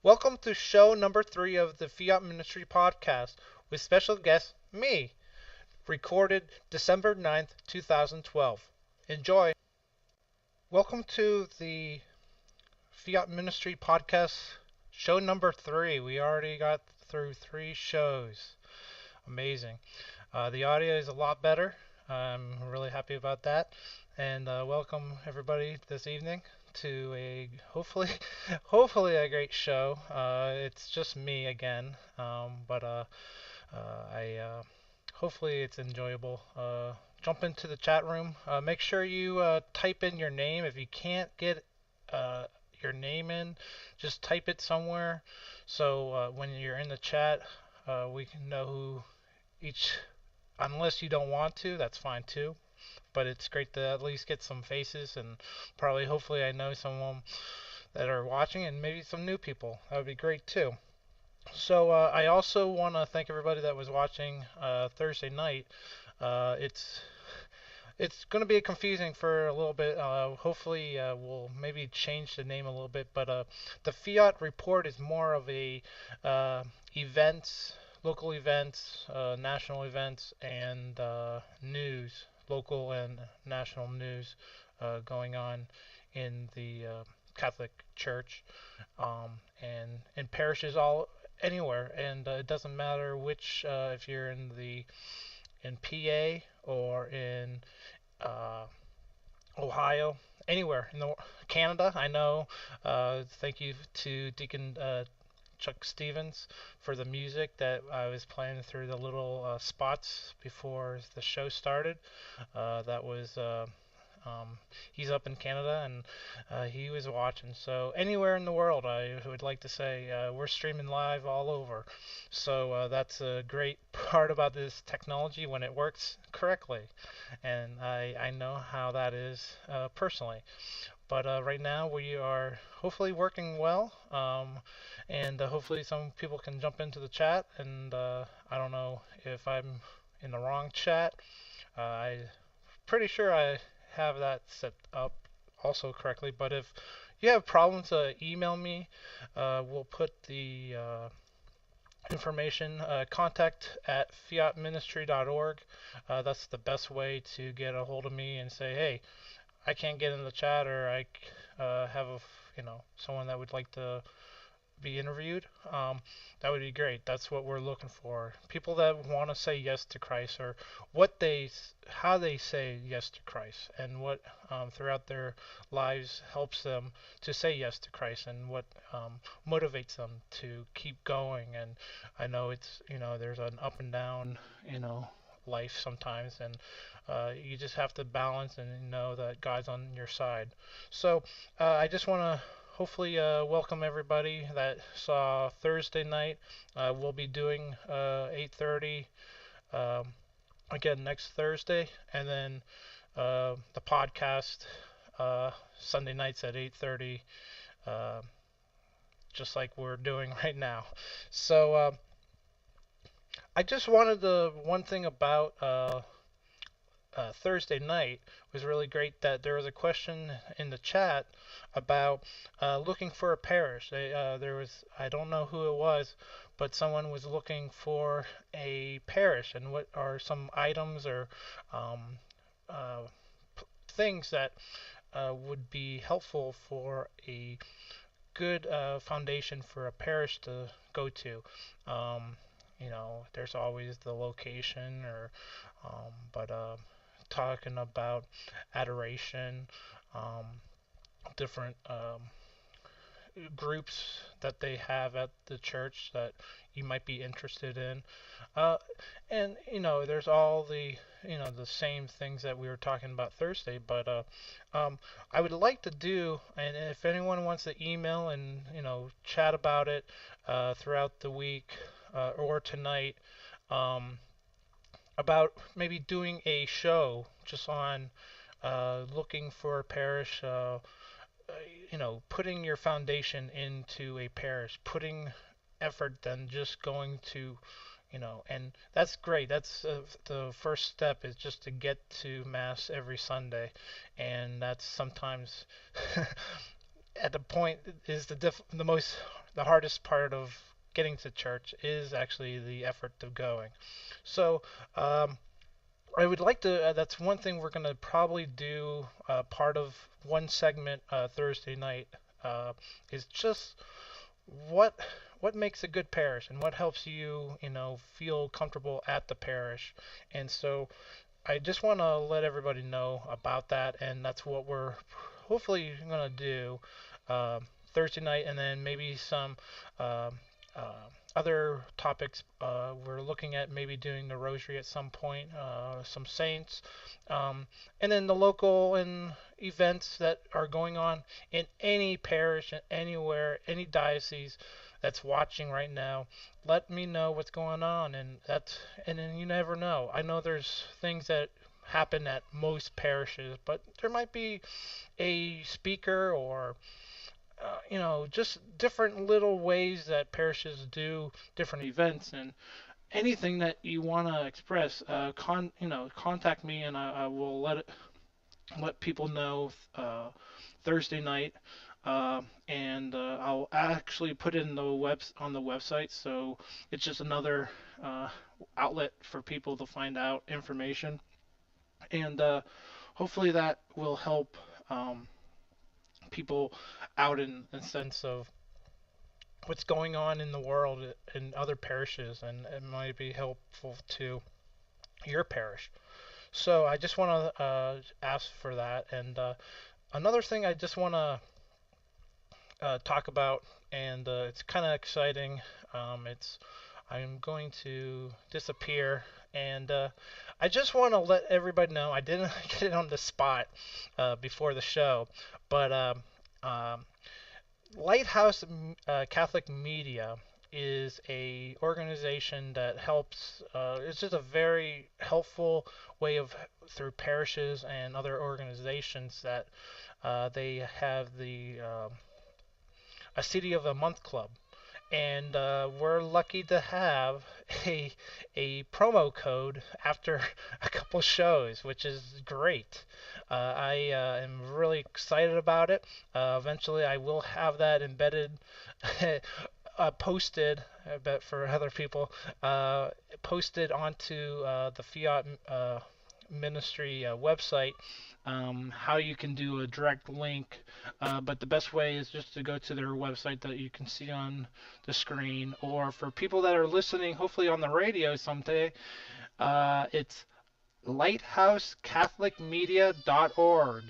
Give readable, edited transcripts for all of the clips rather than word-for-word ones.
Welcome to show number 3 of the Fiat Ministry podcast with special guest me, recorded December 9th, 2012. Enjoy. Welcome to the Fiat Ministry podcast, show number 3. We already got through 3 shows. Amazing. The audio is a lot better. I'm really happy about that. And welcome everybody this evening to a hopefully a great show. It's just me again, but I hopefully it's enjoyable. Jump into the chat room. Make sure you type in your name. If you can't get uh, your name in, just type it somewhere. So when you're in the chat, we can know who each. Unless you don't want to, that's fine too. But it's great to at least get some faces and probably, hopefully, I know some of them that are watching and maybe some new people. That would be great too. So I also want to thank everybody that was watching Thursday night. It's going to be confusing for a little bit. Hopefully, we'll maybe change the name a little bit. But the Fiat report is more of a events, local events, national events, and news, local and national news going on in the Catholic Church and in parishes all anywhere. And it doesn't matter which, if you're in PA or in uh, Ohio, anywhere in the Canada. I know. Thank you to Deacon Chuck Stevens for the music that I was playing through the little spots before the show started. That was um, he's up in Canada and he was watching. So anywhere in the world, I would like to say we're streaming live all over. So that's a great part about this technology when it works correctly, and I know how that is personally. But right now we are hopefully working well, and hopefully some people can jump into the chat. And I don't know if I'm in the wrong chat. I'm pretty sure I have that set up also correctly. But if you have problems, email me. We'll put the information, contact at fiatministry.org. That's the best way to get a hold of me and say, hey, I can't get in the chat, or I have someone that would like to be interviewed. That would be great. That's what we're looking for. People that want to say yes to Christ, or how they say yes to Christ, and what throughout their lives helps them to say yes to Christ, and what motivates them to keep going. And I know there's an up and down, life sometimes, and you just have to balance and know that God's on your side. So I just want to hopefully welcome everybody that saw Thursday night. We'll be doing 8:30 um, again next Thursday, and then the podcast Sunday nights at 8:30, uh, just like we're doing right now. So I just wanted the one thing about Thursday night was really great that there was a question in the chat about looking for a parish. There was, I don't know who it was, but someone was looking for a parish, and what are some items or um, uh, things that would be helpful for a good foundation for a parish to go to. Um, there's always the location, but talking about adoration, um, different groups that they have at the church that you might be interested in. Uh, and there's all the same things that we were talking about Thursday, but I would like to do, and if anyone wants to email and chat about it throughout the week or tonight, um, about maybe doing a show just on looking for a parish, putting your foundation into a parish, putting effort than just going to, and that's great. That's the first step is just to get to Mass every Sunday, and that's sometimes at the point is the most the hardest part of getting to church is actually the effort of going. So um, I would like to. That's one thing we're gonna probably do. Part of one segment Thursday night is just what what makes a good parish and what helps you, feel comfortable at the parish. And so I just want to let everybody know about that, and that's what we're hopefully gonna do uh, Thursday night, and then maybe some um other topics. We're looking at maybe doing the rosary at some point, some saints, and then the local and events that are going on in any parish, anywhere, any diocese that's watching right now. Let me know what's going on, and then you never know. I know there's things that happen at most parishes, but there might be a speaker or just different little ways that parishes do different events, and anything that you want to express, contact me, and I will let people know Thursday night, and I'll actually put it in on the website, so it's just another uh, outlet for people to find out information, and hopefully that will help people out in sense of what's going on in the world in other parishes, and it might be helpful to your parish. So I just want to ask for that. And another thing I just want to talk about, and it's kind of exciting. It's I'm going to disappear, and I just want to let everybody know I didn't get it on the spot before the show, but Lighthouse Catholic Media is a organization that helps. It's just a very helpful way of through parishes and other organizations that they have the a City of the Month club, and we're lucky to have a promo code after a couple shows, which is great. I am really excited about it. Eventually, I will have that embedded, posted. I bet for other people, posted onto the Fiat ministry website, how you can do a direct link, but the best way is just to go to their website that you can see on the screen, or for people that are listening, hopefully on the radio someday, it's lighthousecatholicmedia.org,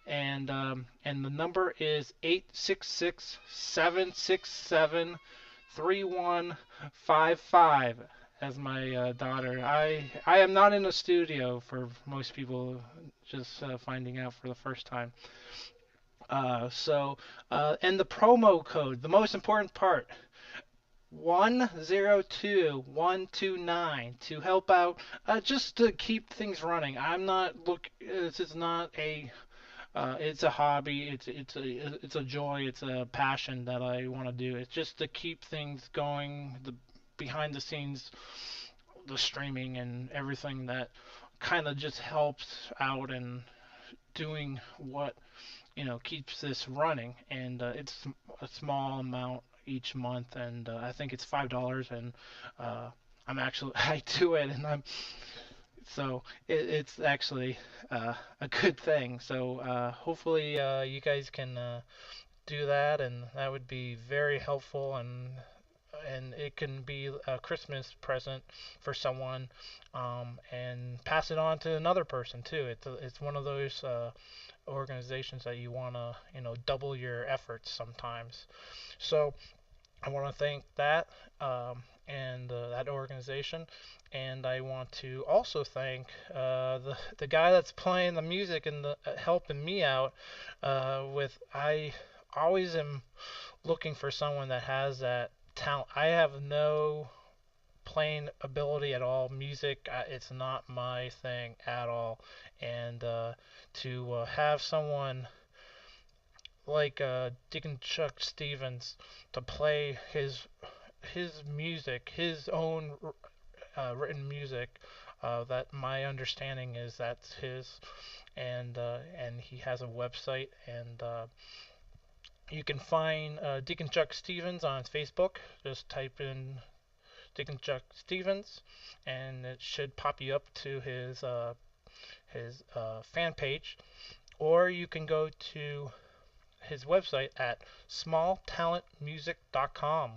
and the number is 866-767-3155. As my daughter, I am not in a studio for most people just finding out for the first time. And the promo code, the most important part, 102129 to help out, just to keep things running. I'm not look. This is not a. It's a hobby. It's a joy. It's a passion that I want to do. It's just to keep things going. The behind the scenes, the streaming and everything that kind of just helps out and doing what keeps this running. And it's a small amount each month, and I think it's $5, and I'm actually I do it, and it's actually a good thing. So hopefully you guys can do that, and that would be very helpful, and it can be a Christmas present for someone, and pass it on to another person too. It's one of those organizations that you want to double your efforts sometimes. So I want to thank that, and that organization, and I want to also thank the guy that's playing the music and helping me out with. I always am looking for someone that has that talent. I have no playing ability at all. Music, it's not my thing at all. And to have someone like Deacon Chuck Stevens to play his music, his own written music. That my understanding is that's his, and he has a website, and You can find Deacon Chuck Stevens on Facebook. Just type in Deacon Chuck Stevens, and it should pop you up to his fan page. Or you can go to his website at smalltalentmusic.com.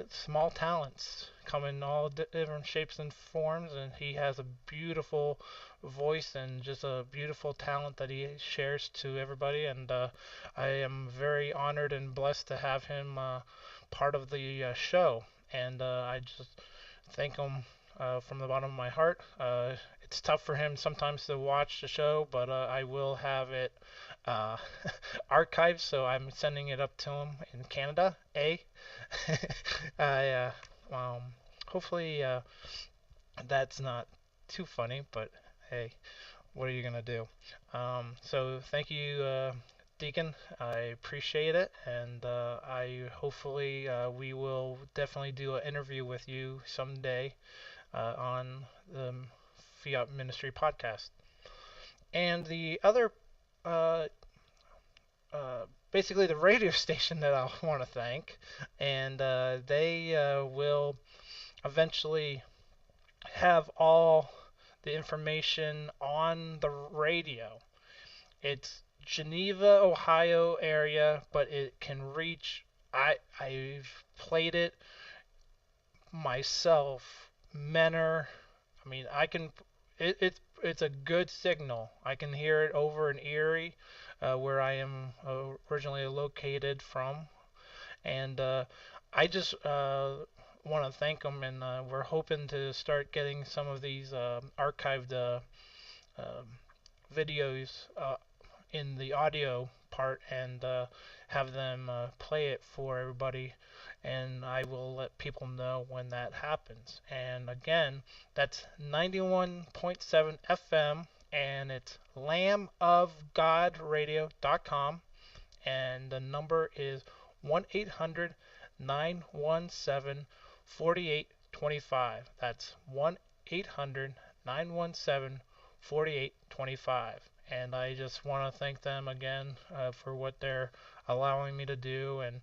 Small talents come in all different shapes and forms, and he has a beautiful voice and just a beautiful talent that he shares to everybody. And I am very honored and blessed to have him part of the show. And I just thank him from the bottom of my heart. It's tough for him sometimes to watch the show, but I will have it uh, archived, so I'm sending it up to him in Canada. I um, hopefully that's not too funny, but hey, what are you gonna do? So thank you, Deacon. I appreciate it, and I hopefully we will definitely do an interview with you someday on the Fiat Ministry podcast. And the other, uh, basically the radio station that I want to thank, and they will eventually have all the information on the radio. It's Geneva, Ohio area, but it can reach. I've played it myself. Menor. I mean, I can. It's a good signal. I can hear it over in Erie, where I am originally located from, and I just want to thank them, and we're hoping to start getting some of these archived um videos in the audio part, and have them play it for everybody, and I will let people know when that happens. And again, that's 91.7 FM, and it's lambofgodradio.com, and the number is 1-800 917 4825. That's 1-800 917 4825. And I just want to thank them again for what they're allowing me to do, and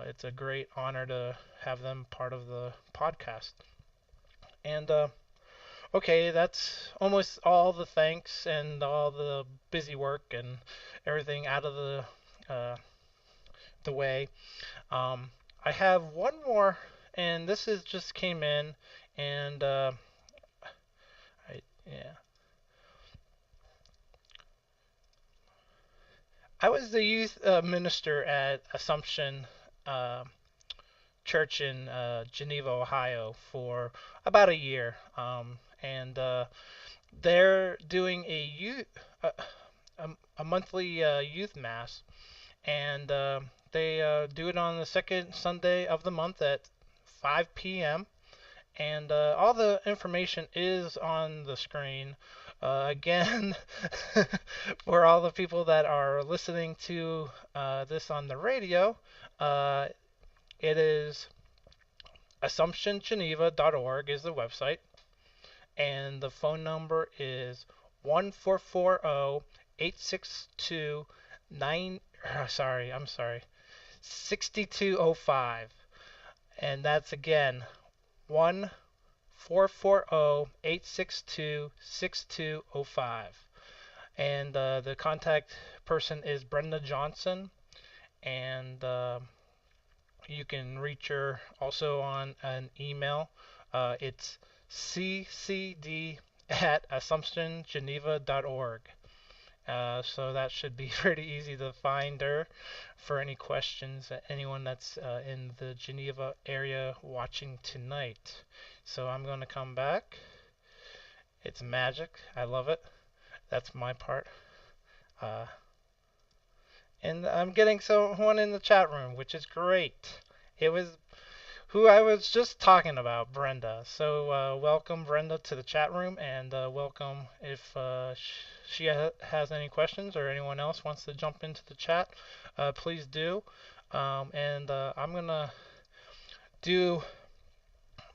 it's a great honor to have them part of the podcast. And okay, that's almost all the thanks and all the busy work and everything out of the way. Um, I have one more, and this is just came in, and yeah, I was the youth minister at Assumption uh, Church in Geneva, Ohio, for about a year, and they're doing uh, a monthly youth mass, and they do it on the second Sunday of the month at 5 p.m. And all the information is on the screen. Again, for all the people that are listening to this on the radio, uh, it is AssumptionGeneva.org is the website, and the phone number is 1440 862 6205. And that's again 1-440-862-6205. And the contact person is Brenda Johnson, and you can reach her also on an email. It's ccd at assumptiongeneva.org. So that should be pretty easy to find her for any questions. Anyone that's in the Geneva area watching tonight. So I'm going to come back. It's magic. I love it. That's my part. Uh, and I'm getting someone in the chat room, which is great. It was who I was just talking about, Brenda. So welcome, Brenda, to the chat room, and welcome if she has any questions or anyone else wants to jump into the chat, please do. And I'm gonna do.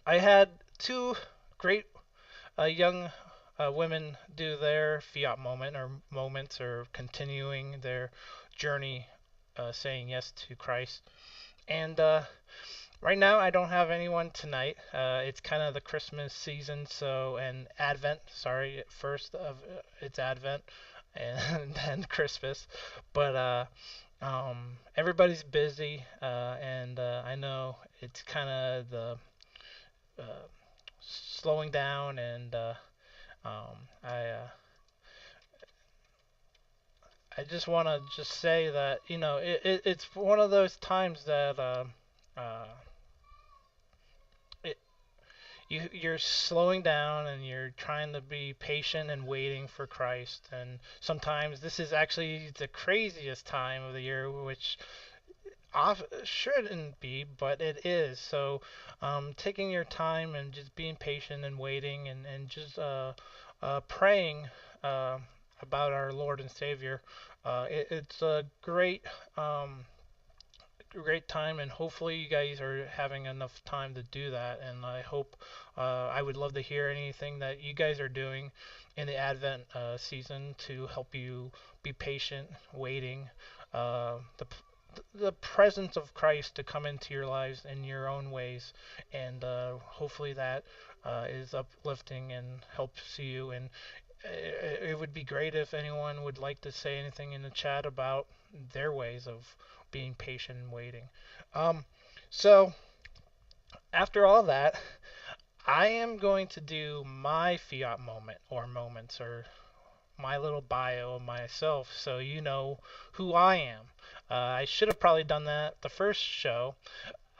I had two great young women do their Fiat moment or moments or continuing their journey saying yes to Christ. And right now, I don't have anyone tonight. It's kind of the Christmas season, so and Advent. Sorry, first of it's Advent, and then Christmas. But everybody's busy, and I know it's kind of the uh, slowing down, and I I just want to just say that it's one of those times that uh, it, you're slowing down and you're trying to be patient and waiting for Christ. And sometimes this is actually the craziest time of the year, which shouldn't be, but it is. So, taking your time and just being patient and waiting and just praying uh, about our Lord and Savior. It's a um, great time, and hopefully you guys are having enough time to do that. And I hope I would love to hear anything that you guys are doing in the Advent season to help you be patient, waiting, the presence of Christ to come into your lives in your own ways, and hopefully that is uplifting and helps you. And it would be great if anyone would like to say anything in the chat about their ways of being patient and waiting. Um, so after all that, I am going to do my Fiat moment or moments or my little bio of myself so you know who I am. I should have probably done that the first show.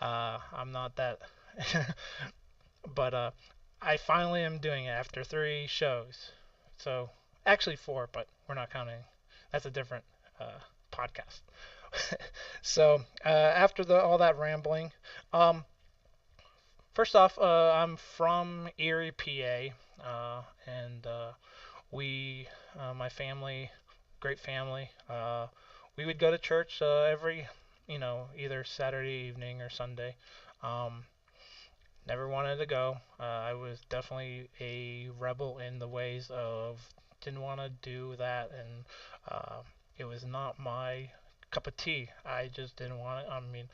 I'm not that, but I finally am doing it after 3 shows. So actually 4, but we're not counting. That's a different podcast. So after all that rambling, um, first off, I'm from Erie, PA, and we, my family, great family. We would go to church every, either Saturday evening or Sunday. Um, Never wanted to go. I was definitely a rebel in the ways of didn't want to do that, and uh, it was not my cup of tea. I just didn't want it. I mean,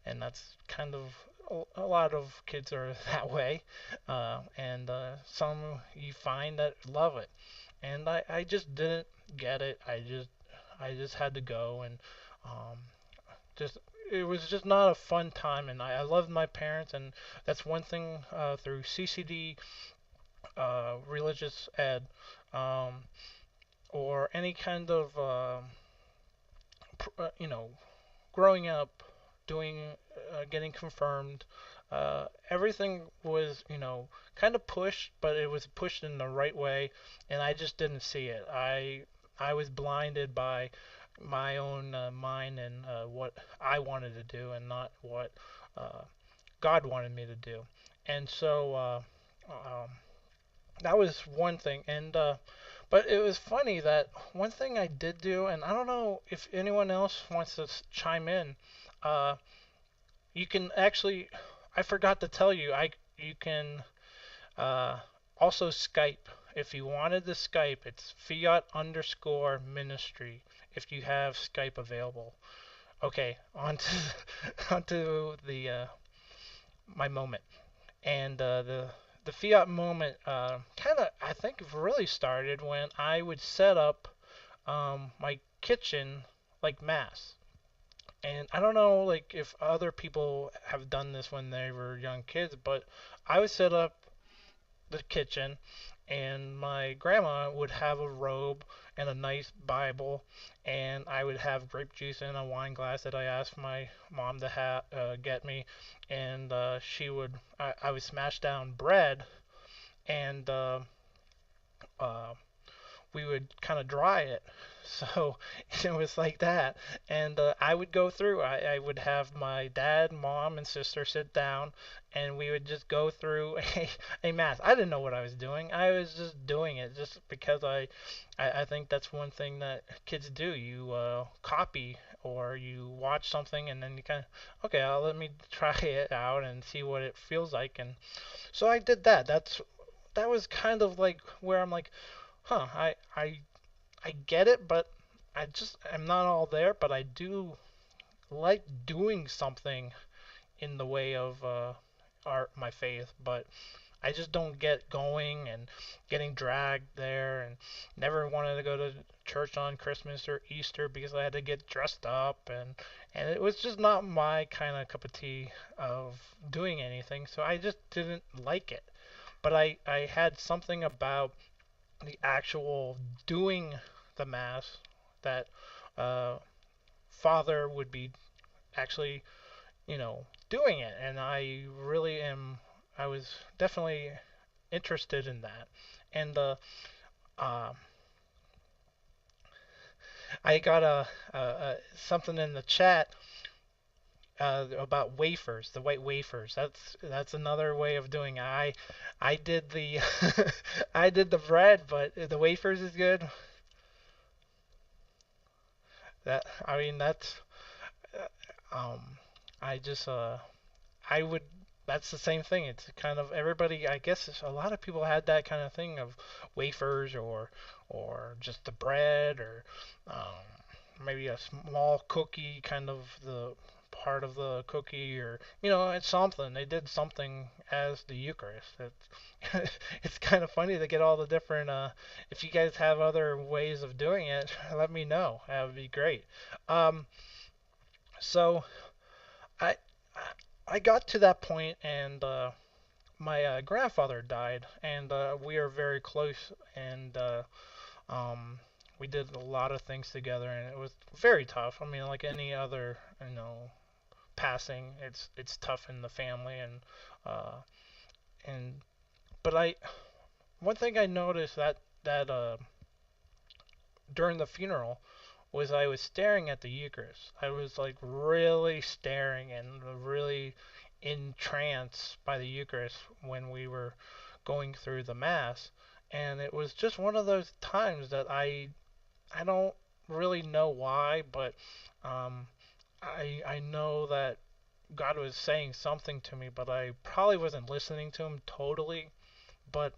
and that's kind of a lot of kids are that way, and some you find that love it, and I just didn't get it. I just had to go, and um, just it was just not a fun time. And I loved my parents, and that's one thing through CCD, religious ed, um, or any kind of growing up, doing, getting confirmed. Everything was, kind of pushed, but it was pushed in the right way, and I just didn't see it. I was blinded by my own mind and what I wanted to do, and not what uh, God wanted me to do. And so that was one thing. And but it was funny that one thing I did do, and I don't know if anyone else wants to chime in. Uh, you can actually, I forgot to tell you, you can uh, also Skype. If you wanted to Skype, it's Fiat underscore ministry. If you have Skype available. Okay, on to on to the my moment. And the Fiat moment kind of I think really started when I would set up my kitchen like mass. And I don't know like if other people have done this when they were young kids, but I would set up the kitchen, and my grandma would have a robe and a nice Bible, and I would have grape juice in a wine glass that I asked my mom to get me, and I would smash down bread, and uh, we would kind of dry it. So it was like that. And I would go through. I would have my dad, mom, and sister sit down, and we would just go through a math. I didn't know what I was doing. I was just doing it just because I think that's one thing that kids do. You copy or you watch something, and then you kind of, okay, let me try it out and see what it feels like. And so I did that. That was kind of like where I'm like, huh, I get it, but I'm not all there, but I do like doing something in the way of my faith, but I just don't get going and getting dragged there, and never wanted to go to church on Christmas or Easter because I had to get dressed up, and it was just not my kind of cup of tea of doing anything, so I just didn't like it. But I had something about the actual doing the mass that uh, Father would be actually, doing it, and I was definitely interested in that. And uh, I got a something in the chat about wafers, the white wafers. That's another way of doing it. I did the I did the bread, but the wafers is good. That I mean that's um I just I would. That's the same thing. It's kind of everybody. I guess a lot of people had that kind of thing of wafers or just the bread or maybe a small cookie, kind of the part of the cookie, or it's something. They did something as the Eucharist. It's it's kind of funny to get all the different. If you guys have other ways of doing it, let me know. That would be great. Um, so I I got to that point, and my grandfather died, and we are very close, and um, we did a lot of things together, and it was very tough. I mean, like any other, passing, it's tough in the family, uh, and but one thing I noticed that during the funeral was I was staring at the Eucharist. I was like really staring and really in trance by the Eucharist when we were going through the Mass. And it was just one of those times that I don't really know why, but um, I know that God was saying something to me, but I probably wasn't listening to Him totally. But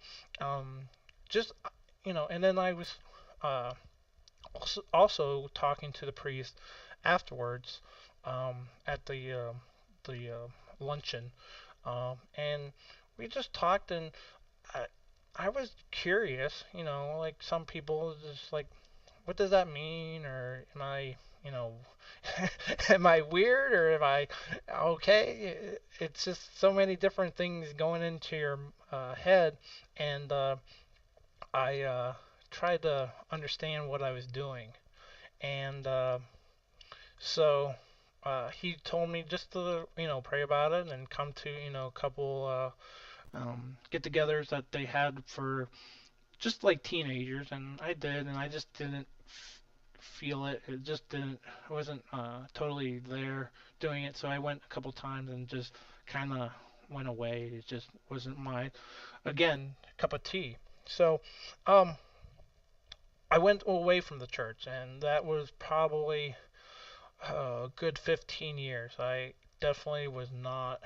just and then I was uh, also talking to the priest afterwards at the luncheon, and we just talked, and I, I was curious, like some people just like, what does that mean, or am I, you know, am I weird, or am I okay? It's just so many different things going into your head, and I tried to understand what I was doing. And so he told me just to, pray about it and come to, a couple get-togethers that they had for just like teenagers, and I did, and I just didn't feel it. It just didn't. I wasn't totally there doing it, so I went a couple times and just kind of went away. It just wasn't my, again, cup of tea. So, um, I went away from the church, and that was probably a good 15 years. I definitely was not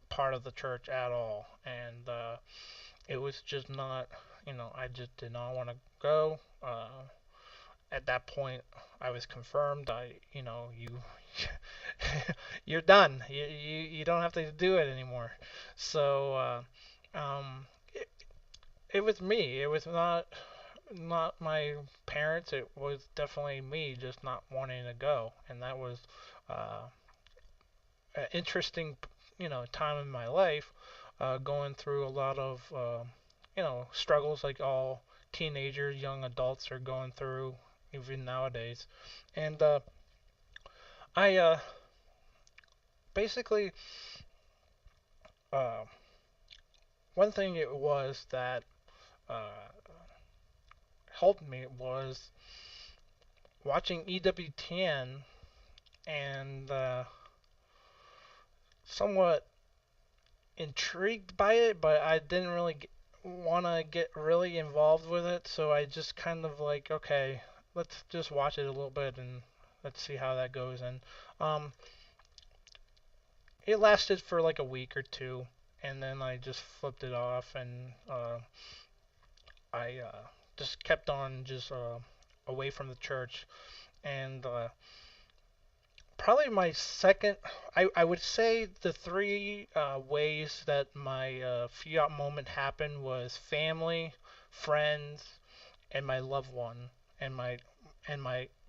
part of the church at all, and it was just not, I just did not want to go. At that point, I was confirmed. You, you're done. You don't have to do it anymore. So, it, it was me. It was not my parents. It was definitely me just not wanting to go, and that was uh, an interesting, time in my life, going through a lot of, struggles like all teenagers, young adults are going through even nowadays, and I basically uh, one thing it was that uh, helped me was watching EWTN and somewhat intrigued by it, but I didn't really want to get really involved with it, so I just kind of like, okay, let's just watch it a little bit and let's see how that goes. And um, it lasted for like a week or two, and then I just flipped it off, and I just kept on just away from the church. And Probably my second, I would say the three ways that my fiat moment happened was family, friends, and my loved one, and my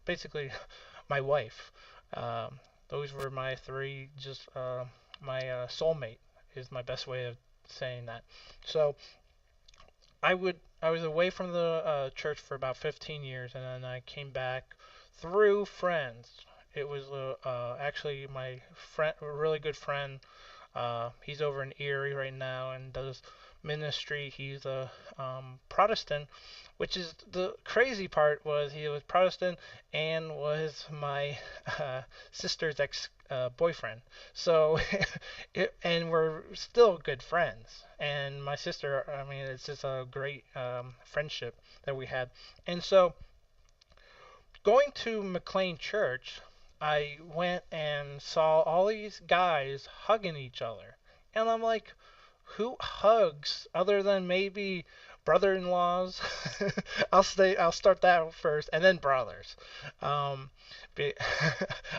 basically my wife. Um, those were my three. Just my soulmate is my best way of saying that. So I was away from the church for about 15 years, and then I came back through friends. It was actually my friend, a really good friend. He's over in Erie right now and does ministry. He's a Protestant, which is the crazy part was he was Protestant and was my uh, sister's ex boyfriend. So, and we're still good friends. And my sister, I mean, it's just a great friendship that we had. And so, going to McLean Church, I went and saw all these guys hugging each other. And I'm like, who hugs other than maybe brother-in-laws? I'll start that first, and then brothers. Um,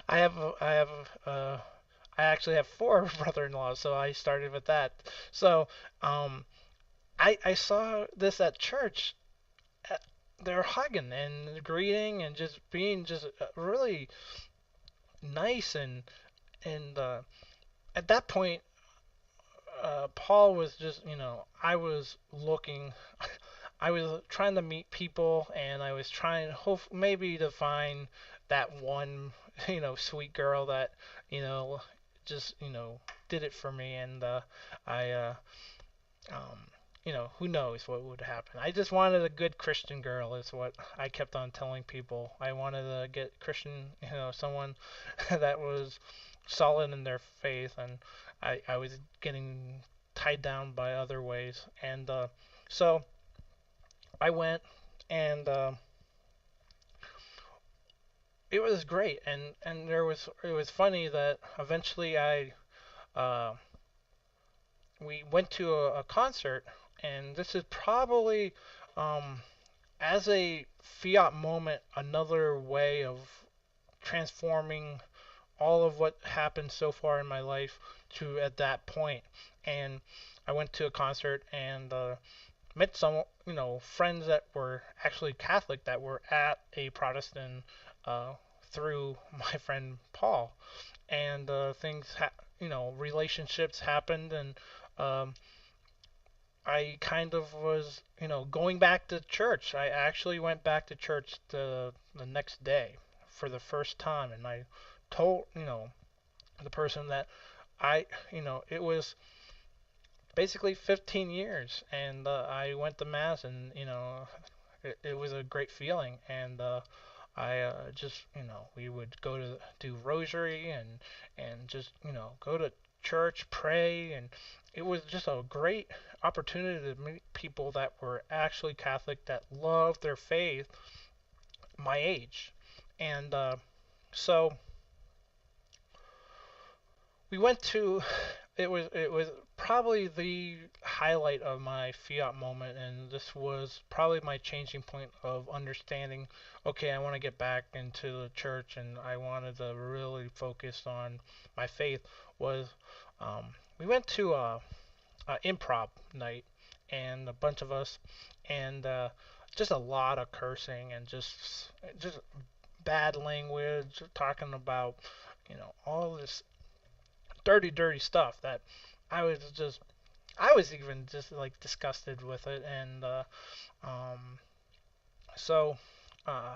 I have uh, I actually have four brother-in-laws, so I started with that. So um, I saw this at church. uh, They're hugging and greeting and just being just really nice and at that point Paul was just, I was looking, I was trying to meet people, and I was trying, hope maybe to find that one, sweet girl that, you know, just, did it for me, and I, um, who knows what would happen. I just wanted a good Christian girl, is what I kept on telling people. I wanted to get Christian, someone that was solid in their faith, and I was getting tied down by other ways. And so I went, and it was great. And it was funny that eventually uh, we went to a concert, and this is probably um, as a fiat moment another way of transforming all of what happened so far in my life to at that point. And I went to a concert and met some, friends that were actually Catholic that were at a Protestant uh, through my friend Paul. And relationships happened, and um, I kind of was, going back to church. I actually went back to church the next day for the first time, and I told, the person that it was basically 15 years, and I went to mass, and it was a great feeling, and I just we would go to do rosary and just go to church, pray, and it was just a great opportunity to meet people that were actually Catholic that loved their faith my age, and so we went to it was probably the highlight of my fiat moment, and this was probably my changing point of understanding, okay, I want to get back into the church, and I wanted to really focus on my faith. Was um, we went to a improv night, and a bunch of us, and just a lot of cursing and just bad language, talking about all this dirty, dirty stuff that I was just, I was even just like disgusted with it, and um, so uh,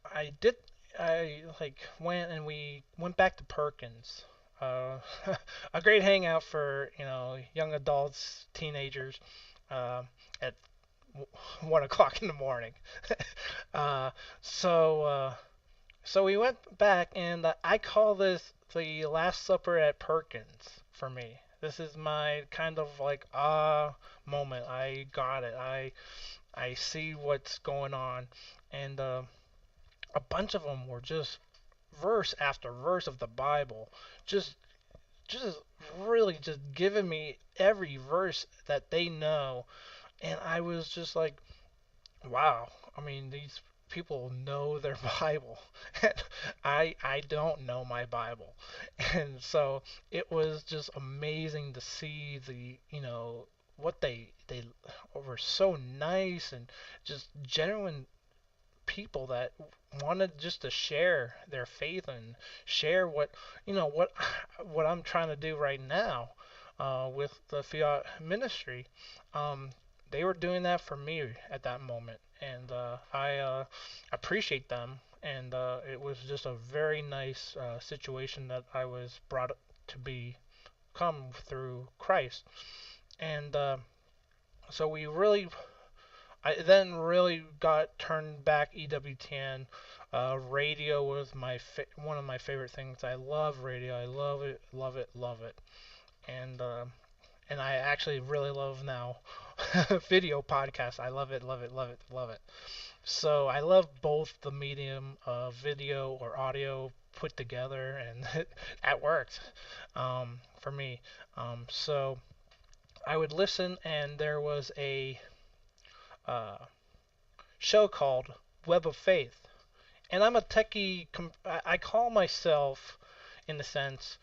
I did, I like went and we went back to Perkins. Uh, a great hangout for young adults, teenagers, uh, at 1 o'clock in the morning. uh, so So we went back, and I call this the Last Supper at Perkins for me. This is my kind of like moment. I got it. I see what's going on, and a bunch of them were just verse after verse of the Bible, just just really just giving me every verse that they know, and I was just like, wow. I mean, these people know their Bible. And I don't know my Bible. And so it was just amazing to see the, what they were so nice and just genuine people that wanted just to share their faith and share what what I'm trying to do right now with the Fiat ministry. Um, they were doing that for me at that moment, and I appreciate them. And it was just a very nice situation that I was brought to become through Christ. And so we really I then really got turned back EWTN. Radio was one of my favorite things. I love radio. I love it, love it, love it. And I actually really love now video podcasts. I love it, love it, love it, love it. So I love both the medium of video or audio put together, and that works for me. So I would listen, and there was a uh, show called Web of Faith. And I'm a techie, I call myself, in the sense,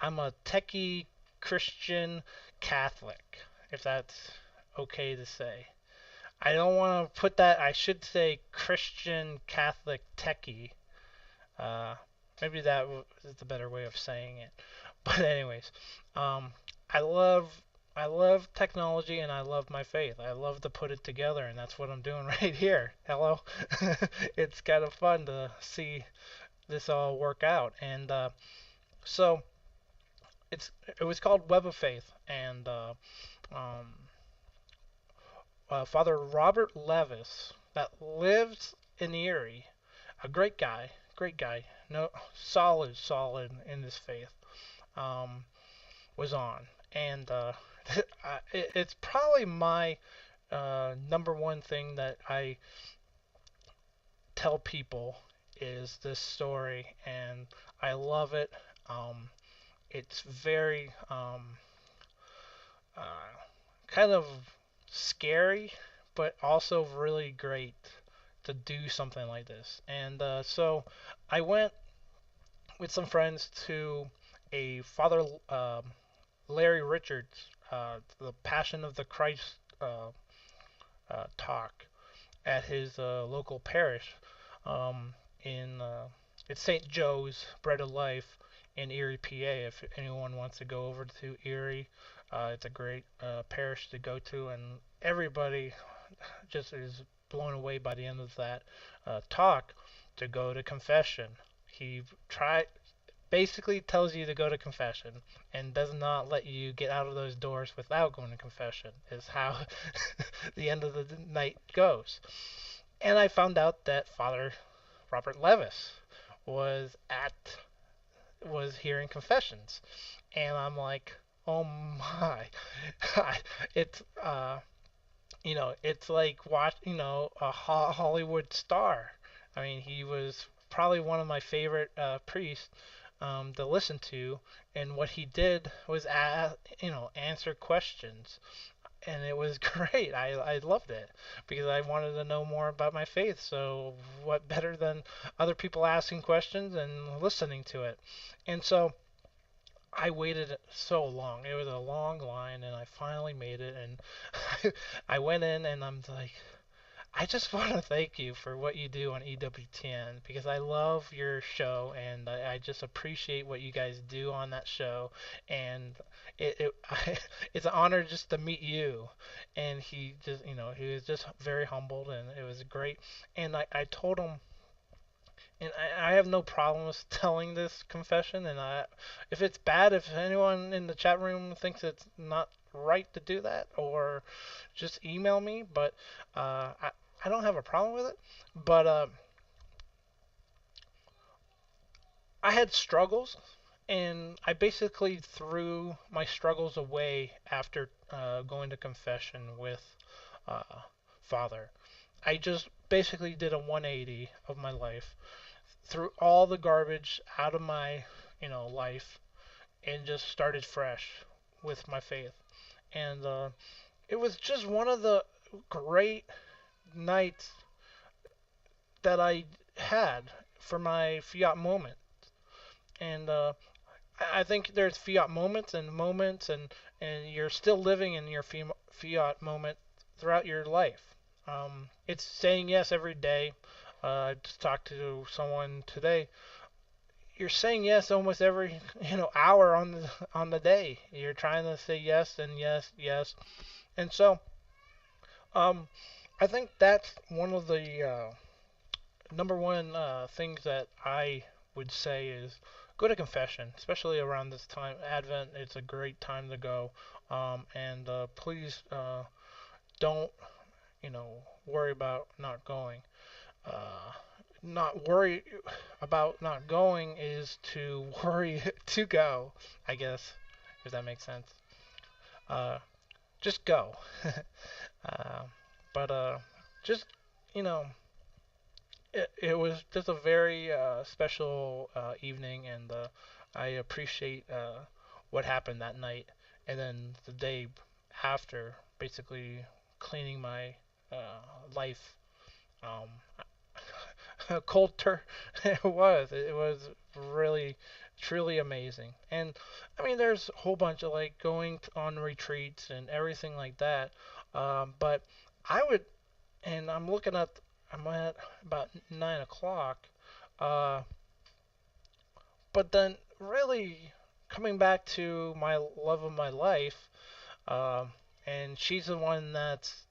I'm a techie Christian Catholic, if that's okay to say. I don't want to put that, I should say Christian Catholic techie. Uh, Maybe that is the better way of saying it. But anyways, um, I love I love technology and I love my faith. I love to put it together, and that's what I'm doing right here. Hello, it's kind of fun to see this all work out, and so it was called Web of Faith, and um, Father Robert Levis that lives in Erie, a great guy, no solid in his faith. Um, was on, and it's probably my number one thing that I tell people is this story, and I love it. It's very uh, kind of scary, but also really great to do something like this. And so I went with some friends to a Father Larry Richards, the Passion of the Christ talk at his local parish um, in it's St. Joe's Bread of Life in Erie, PA. If anyone wants to go over to Erie, it's a great parish to go to, and everybody just is blown away by the end of that talk to go to confession. He tried basically tells you to go to confession and does not let you get out of those doors without going to confession is how the end of the night goes. And I found out that Father Robert Levis was at was hearing confessions, and I'm like, oh my, it's it's like watch a Hollywood star. I mean, he was probably one of my favorite priests to listen to, and what he did was answer questions, and it was great. I loved it because I wanted to know more about my faith. So what better than other people asking questions and listening to it? And so I waited so long. It was a long line, and I finally made it. And I went in, and I'm like, I just want to thank you for what you do on EWTN because I love your show and I just appreciate what you guys do on that show. And it's an honor just to meet you. And he just, he was just very humbled and it was great. And I told him, and I have no problems telling this confession. And if it's bad, if anyone in the chat room thinks it's not right to do that, or just email me. But I don't have a problem with it. But I had struggles, and I basically threw my struggles away after going to confession with uh, Father. I just basically did a 180 of my life, threw all the garbage out of my, life, and just started fresh with my faith. And it was just one of the great nights that I had for my Fiat moment. And I think there's Fiat moments, and you're still living in your Fiat moment throughout your life. It's saying yes every day. I just talked to someone today. You're saying yes almost every hour on the day. You're trying to say yes and yes, yes, and so um, I think that's one of the number one things that I would say is go to confession, especially around this time. Advent, it's a great time to go. And please don't, worry about not going. Uh, not worry about not going is to worry to go, I guess, if that makes sense. Uh, just go. uh, but just, you know, it was just a very special evening, and I appreciate what happened that night. And then the day after, basically cleaning my uh, life. Um, cold tur it was really truly amazing. And I mean, there's a whole bunch of like going on retreats and everything like that. But I would, and I'm at about 9 o'clock. Uh, but then really coming back to my love of my life, um, and she's the one that's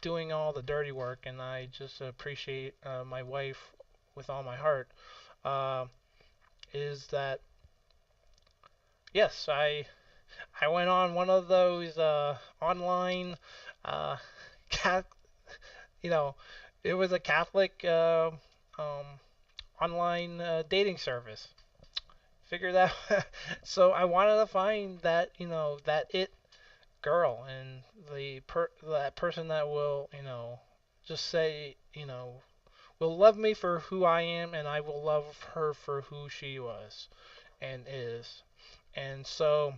doing all the dirty work, and I just appreciate my wife with all my heart. Uh, is that yes, I went on one of those online uh, cat, you know, it was a Catholic um, online dating service. Figure that. So I wanted to find that that it girl, and that person that will just say will love me for who I am, and I will love her for who she was and is. And so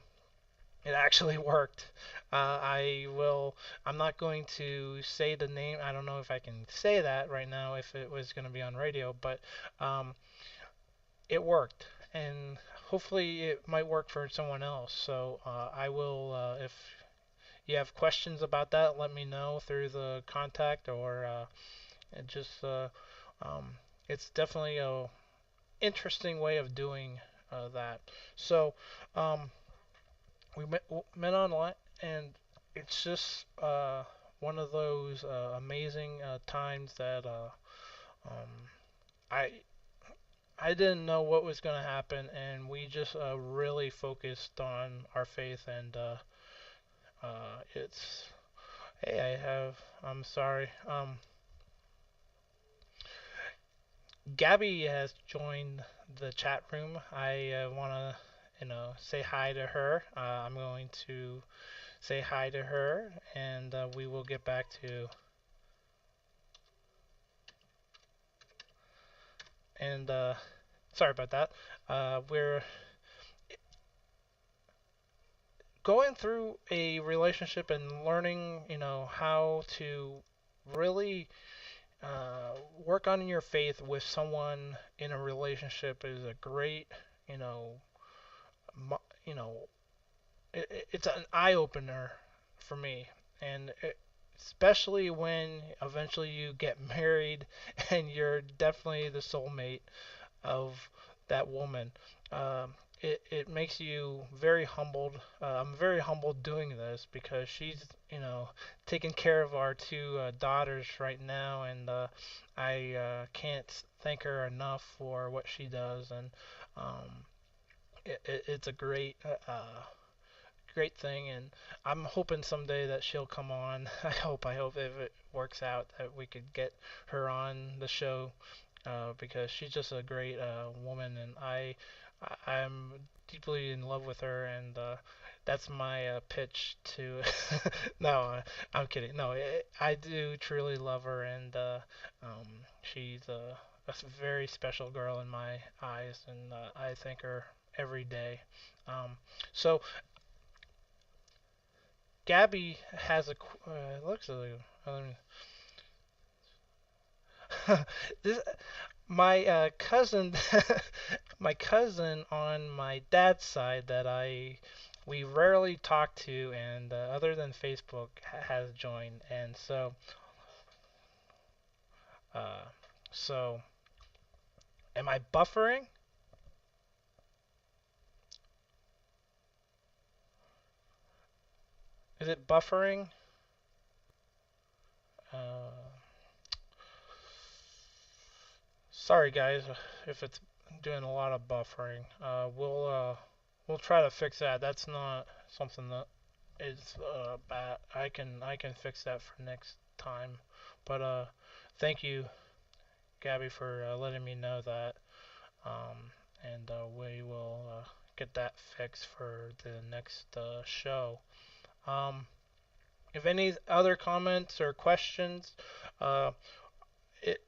it actually worked. I will. I'm not going to say the name. I don't know if I can say that right now if it was going to be on radio, but um, it worked, and hopefully it might work for someone else. So I will. If you have questions about that, let me know through the contact, or it just. Um, it's definitely a interesting way of doing that. So. We met online, and it's just one of those amazing times that um, I I didn't know what was going to happen, and we just really focused on our faith, and it's hey, I'm sorry. Gabby has joined the chat room. I want to say hi to her. I'm going to say hi to her, and we will get back to. And sorry about that. We're going through a relationship and learning, how to really work on your faith with someone in a relationship is a great, you know, mo- you know, it's an eye opener for me, and especially when eventually you get married and you're definitely the soulmate of that woman. Um, it makes you very humbled. I'm very humbled doing this because she's, taking care of our two daughters right now, and I can't thank her enough for what she does, and um, it's a great thing, and I'm hoping someday that she'll come on. I hope if it works out that we could get her on the show because she's just a great woman, and I'm deeply in love with her, and that's my pitch to. No, I'm kidding. No, I do truly love her, and she's a very special girl in my eyes, and I thank her every day. So Gabby has looks like this my cousin, my cousin on my dad's side that I we rarely talk to, and other than Facebook, has joined, and uh, so am I buffering? Is it buffering? Uh, Sorry guys, if it's doing a lot of buffering. We'll try to fix that. That's not something that is bad. I can fix that for next time. But thank you, Gabby, for letting me know that. Um, and we will get that fixed for the next show. Um, if any other comments or questions, uh, it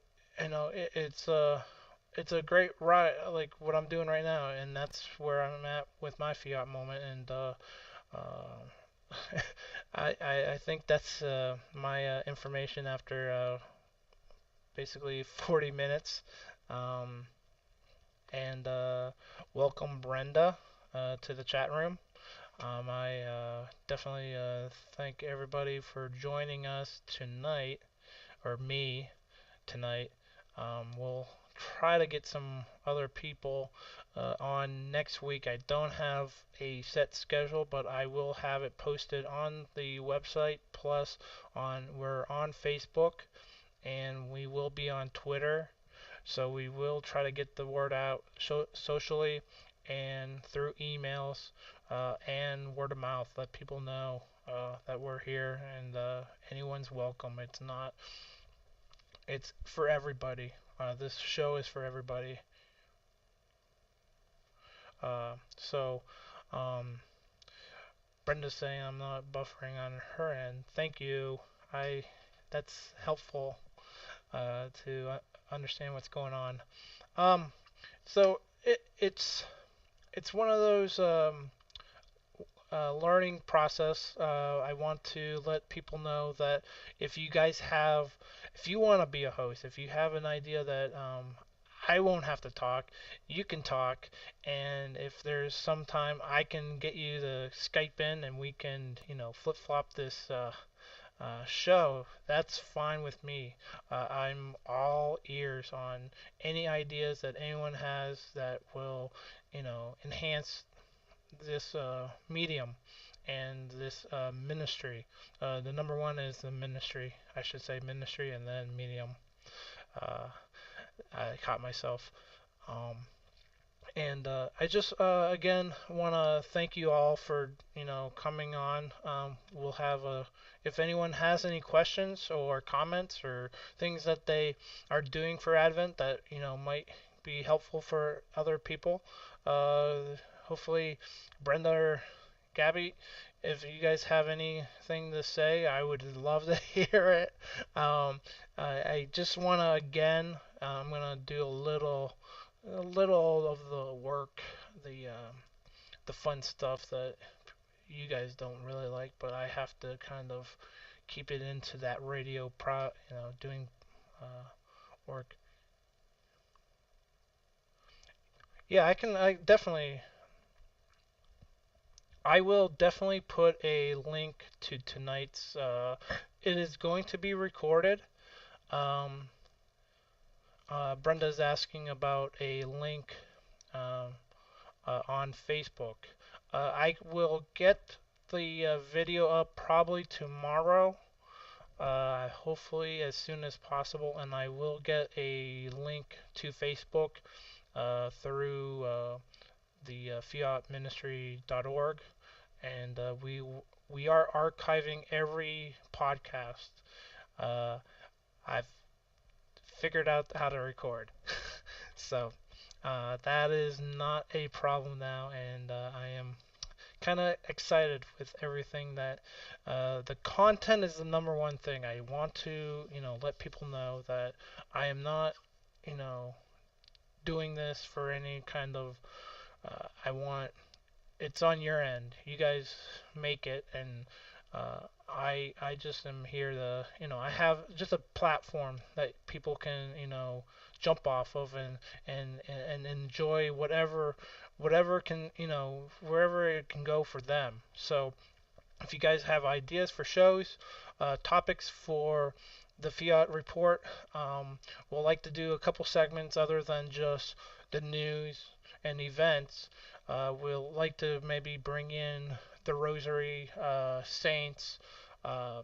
it's a great ride, like what I'm doing right now, and that's where I'm at with my Fiat moment. And I think that's my information after basically 40 minutes. Um, and welcome Brenda to the chat room. I definitely thank everybody for joining us tonight, or me tonight. We'll try to get some other people on next week. I don't have a set schedule, but I will have it posted on the website. Plus, we're on Facebook, and we will be on Twitter. So we will try to get the word out socially and through emails and word of mouth. Let people know that we're here, and anyone's welcome. It's for everybody. This show is for everybody. So, um, Brenda's saying I'm not buffering on her end. Thank you. I That's helpful to understand what's going on. Um, so it's one of those learning process. I want to let people know that if you guys have, if you want to be a host, if you have an idea that I won't have to talk, you can talk, and if there's some time, I can get you the Skype in, and we can, flip flop this show. That's fine with me. I'm all ears on any ideas that anyone has that will, enhance this medium and this ministry. The number one is the ministry. I should say ministry and then medium. Uh, I caught myself. Um, and I just again want to thank you all for coming on. We'll have a if anyone has any questions or comments or things that they are doing for Advent that might be helpful for other people. Uh, Hopefully, Brenda or Gabby, if you guys have anything to say, I would love to hear it. I just want to again, I'm gonna do a little of the work, the fun stuff that you guys don't really like, but I have to kind of keep it into that radio doing work. Yeah, I will definitely put a link to tonight's. It is going to be recorded. Um, Brenda's asking about a link um, on Facebook. I will get the video up probably tomorrow, hopefully as soon as possible, and I will get a link to Facebook through the fiatministry.org, and we are archiving every podcast. Uh, I've figured out how to record, so that is not a problem now, and I am kind of excited with everything that the content is the number one thing. I want to, let people know that I am not, you know, doing this for any kind of. I want it's on your end. You guys make it, and I just am here to, I have just a platform that people can, jump off of and enjoy whatever can, wherever it can go for them. So if you guys have ideas for shows, topics for the Fiat report, we'll like to do a couple segments other than just the news and events. We'll like to maybe bring in the Rosary, saints, um,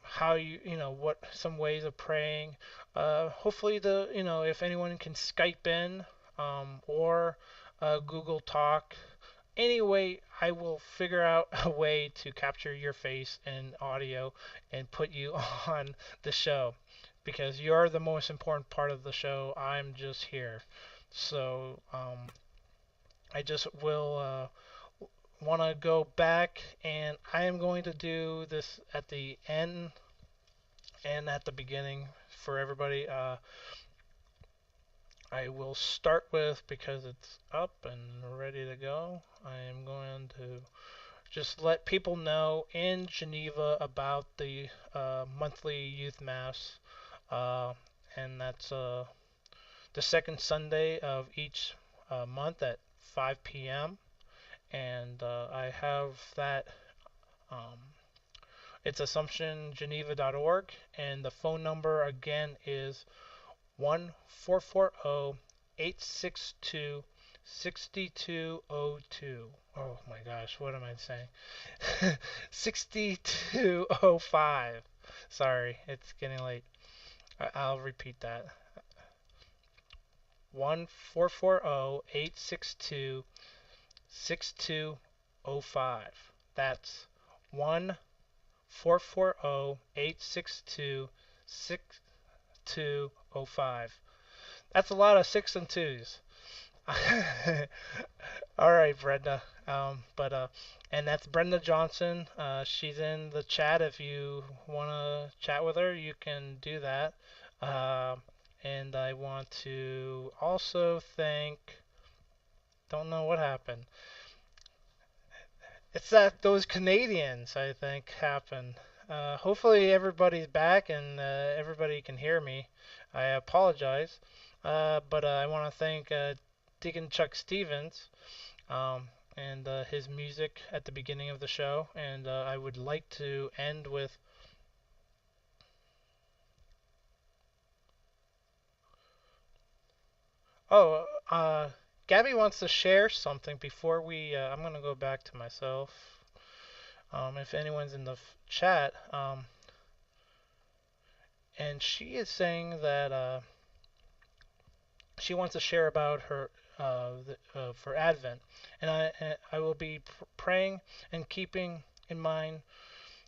how what some ways of praying. Hopefully, if anyone can Skype in, or Google Talk. Anyway, I will figure out a way to capture your face and audio and put you on the show because you're the most important part of the show. I'm just here. So, I just will want to go back, and I am going to do this at the end and at the beginning for everybody. I will start with, because it's up and ready to go, I am going to just let people know in Geneva about the monthly youth mass, uh, and that's the second Sunday of each month at 5 p.m. And I have that. Um, it's AssumptionGeneva.org, and the phone number again is 1-440-862-6202. Oh my gosh, what am I saying? 6205. Sorry, it's getting late. I'll repeat that. 1-440-862-6205. That's 1-440-862-6205. That's a lot of six and twos. All right, Brenda. And that's Brenda Johnson. She's in the chat. If you want to chat with her, you can do that. And I want to also thank. Don't know what happened. It's that those Canadians, I think, happened. Hopefully everybody's back and everybody can hear me. I apologize. But I want to thank Deacon Chuck Stevens, and his music at the beginning of the show. And I would like to end with. Oh, Gabby wants to share something before we. I'm going to go back to myself. If anyone's in the chat, and she is saying that she wants to share about her for Advent, and I will be praying and keeping in mind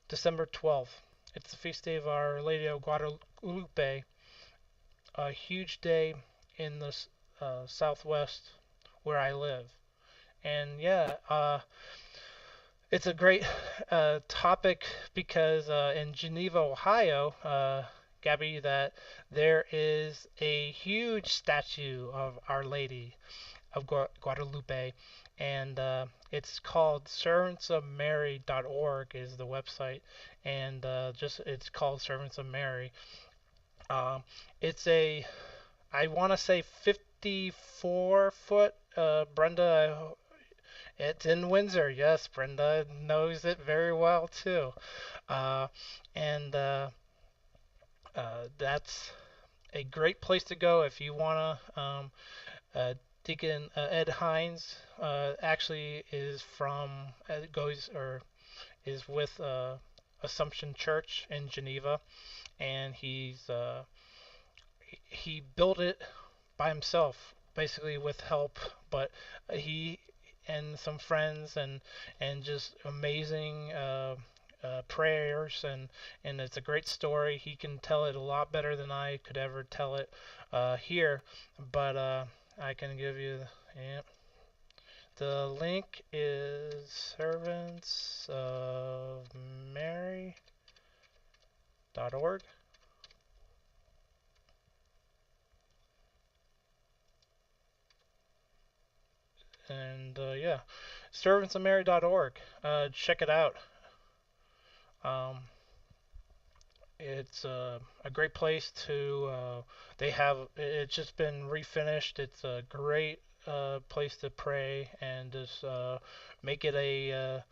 December 12th. It's the feast day of Our Lady of Guadalupe, a huge day in the Southwest where I live, and yeah, it's a great topic because in Geneva, Ohio, Gabby, that there is a huge statue of Our Lady of Guadalupe, and it's called servantsofmary.org is the website, and just it's called Servants of Mary. It's a, I want to say 54 foot. Brenda, it's in Windsor. Yes, Brenda knows it very well too. Uh, and That's a great place to go if you want to. Deacon Ed Hines actually is from goes or is with Assumption Church in Geneva, and he built it by himself, basically with help, but he and some friends and just amazing prayers, and it's a great story. He can tell it a lot better than I could ever tell it here, but I can give you yeah. The link is servantsofmary.org. And yeah, servantsofmary.org. Check it out. Um, it's a great place to. They have it's just been refinished. It's a great place to pray and just make it a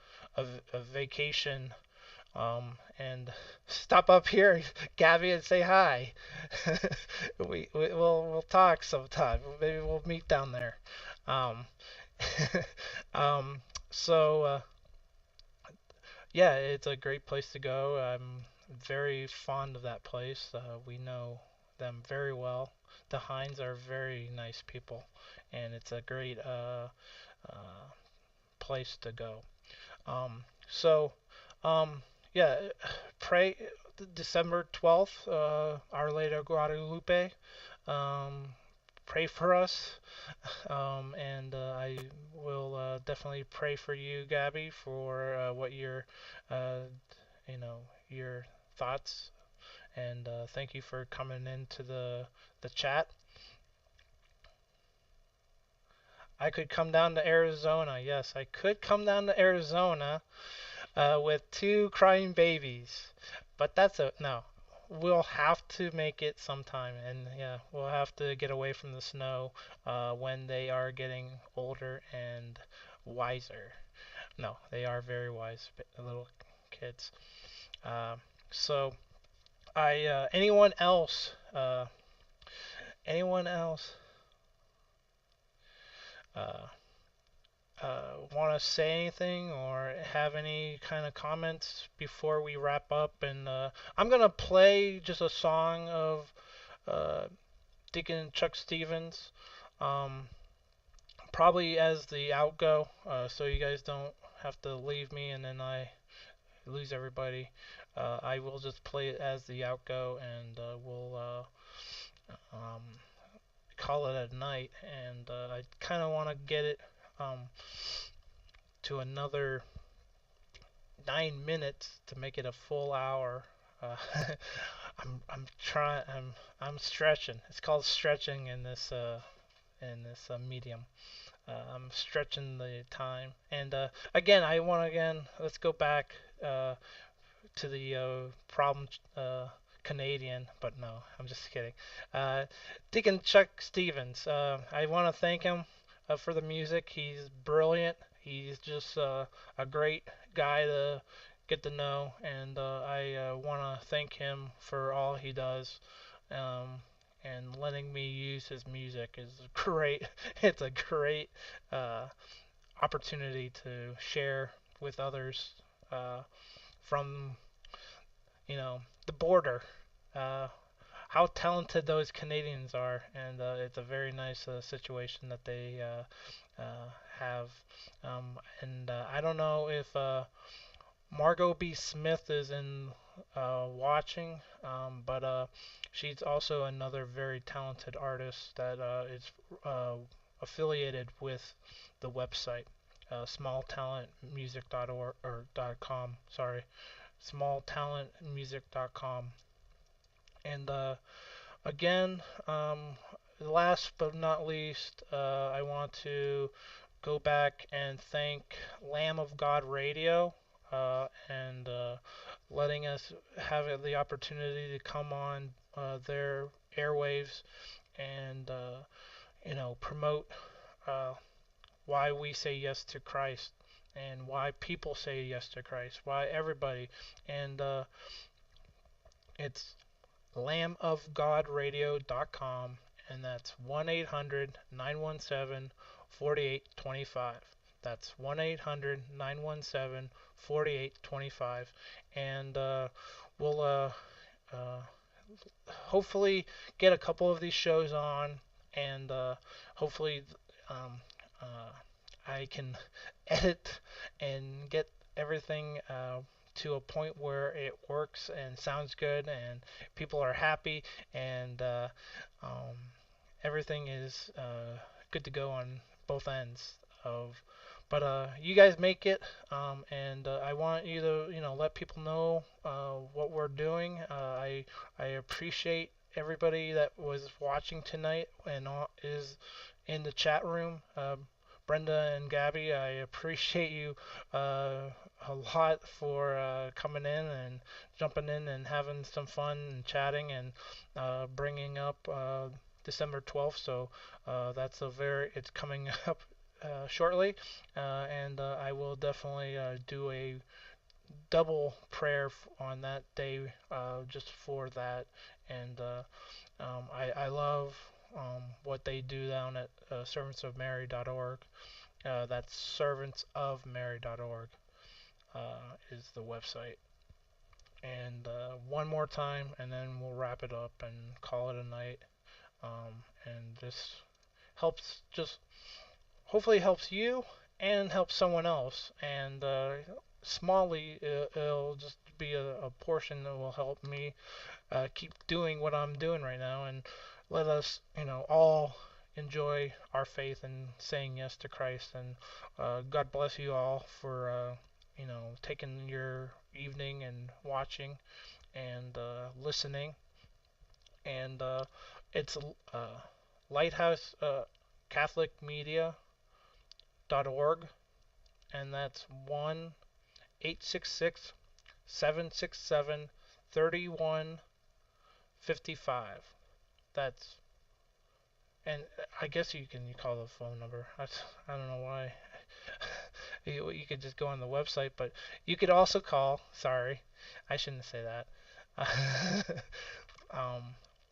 vacation. And stop up here, Gabby, and say hi. We'll talk sometime. Maybe we'll meet down there. Um, um, so yeah, it's a great place to go. I'm very fond of that place. We know them very well. The Hines are very nice people, and it's a great uh, place to go. So, yeah, pray December 12th, Our Lady of Guadalupe. Um, Pray for us, and I will definitely pray for you, Gabby, for what uh, you know, your thoughts, and thank you for coming into the chat. I could come down to Arizona. Yes, I could come down to Arizona with two crying babies, but that's a no. We'll have to make it sometime, and yeah, we'll have to get away from the snow when they are getting older and wiser. No, they are very wise little kids. Uh, so I anyone else uh, want to say anything or have any kind of comments before we wrap up? And I'm gonna play just a song of uh, Deacon Chuck Stevens, um, probably as the outgo, so you guys don't have to leave me and then I lose everybody. I will just play it as the outgo, and we'll um, call it a night. And I kind of want to get it um, to another 9 minutes to make it a full hour. Uh, I'm trying. I'm stretching. It's called stretching in this medium. I'm stretching the time. And again, I want to again. Let's go back to the problem Canadian, but no, I'm just kidding. Deacon Chuck Stevens. I want to thank him for the music. He's brilliant. He's just a great guy to get to know, and I want to thank him for all he does. Um, and letting me use his music is great. It's a great uh, opportunity to share with others from the border. Uh, how talented those Canadians are, and it's a very nice situation that they have. And I don't know if Margot B. Smith is in watching, but she's also another very talented artist that is affiliated with the website, smalltalentmusic.org or .com. Sorry, smalltalentmusic.com. And again, last but not least, I want to go back and thank Lamb of God Radio and letting us have the opportunity to come on their airwaves and promote uh, why we say yes to Christ and why people say yes to Christ, why everybody, and it's lambofgodradio.com, and that's 1-800-917-4825. That's 1-800-917-4825. And we'll uh, hopefully get a couple of these shows on, and hopefully um, uh, I can edit and get everything to a point where it works and sounds good and people are happy and um, everything is good to go on both ends of. But you guys make it, and I want you to let people know what we're doing. I appreciate everybody that was watching tonight and is in the chat room. Brenda and Gabby, I appreciate you a lot for coming in and jumping in and having some fun and chatting and bringing up December 12th. So it's coming up shortly, and I will definitely do a double prayer on that day just for that. And I love what they do down at servantsofmary.org. That's servantsofmary.org is the website. And one more time, and then we'll wrap it up and call it a night. And this just hopefully helps you and helps someone else. And smallly, it'll just be a portion that will help me keep doing what I'm doing right now, and let us, all enjoy our faith and saying yes to Christ. And God bless you all for, taking your evening and watching and listening. And it's Lighthouse Catholic Media.org, and that's 1-866-767-3155. That's and I guess you call the phone number. I don't know why. You could just go on the website, but you could also call. Sorry, I shouldn't say that.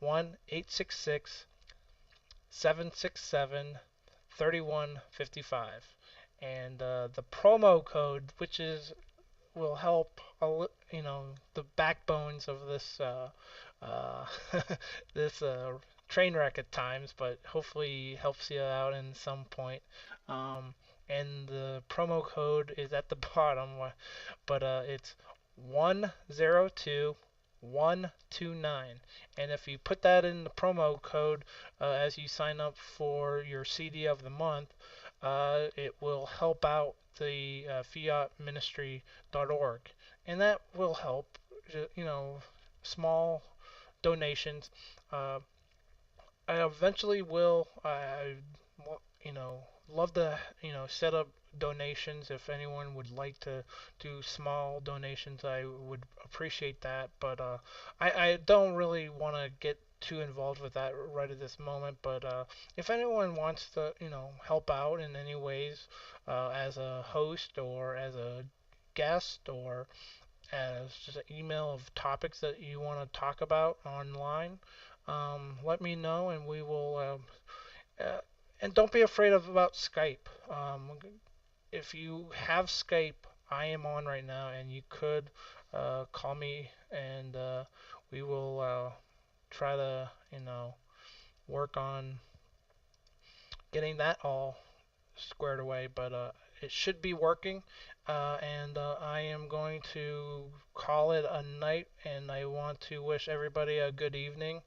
1-866-767-3155, and the promo code, which is will help the backbones of this this train wreck at times, but hopefully helps you out in some point. Um, and the promo code is at the bottom, but it's 102129. And if you put that in the promo code as you sign up for your CD of the month, it will help out the fiatministry.org, and that will help. Small donations. Uh, I eventually will. You know, love to set up donations. If anyone would like to do small donations, I would appreciate that. But I don't really want to get too involved with that right at this moment. But if anyone wants to help out in any ways, as a host or as a guest or as just an email of topics that you want to talk about online, let me know, and we will. And don't be afraid about Skype. If you have Skype, I am on right now, and you could call me, and we will try to, work on getting that all squared away. But it should be working, and I am going to call it a night, and I want to wish everybody a good evening,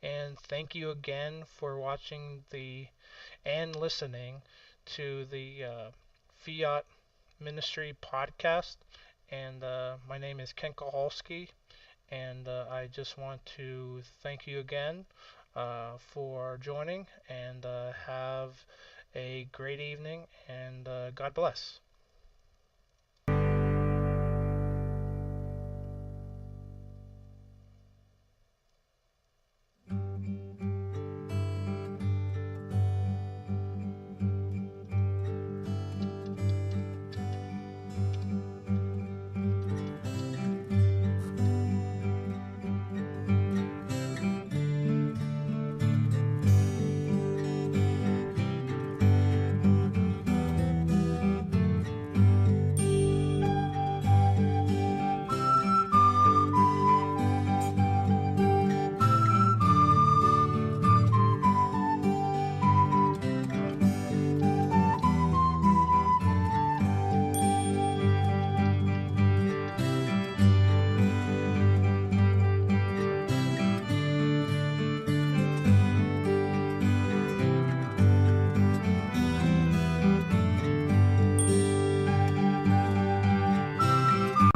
and thank you again for watching and listening to the Fiat Ministry podcast. And my name is Ken Kowalski, and I just want to thank you again for joining, and have a great evening, and God bless.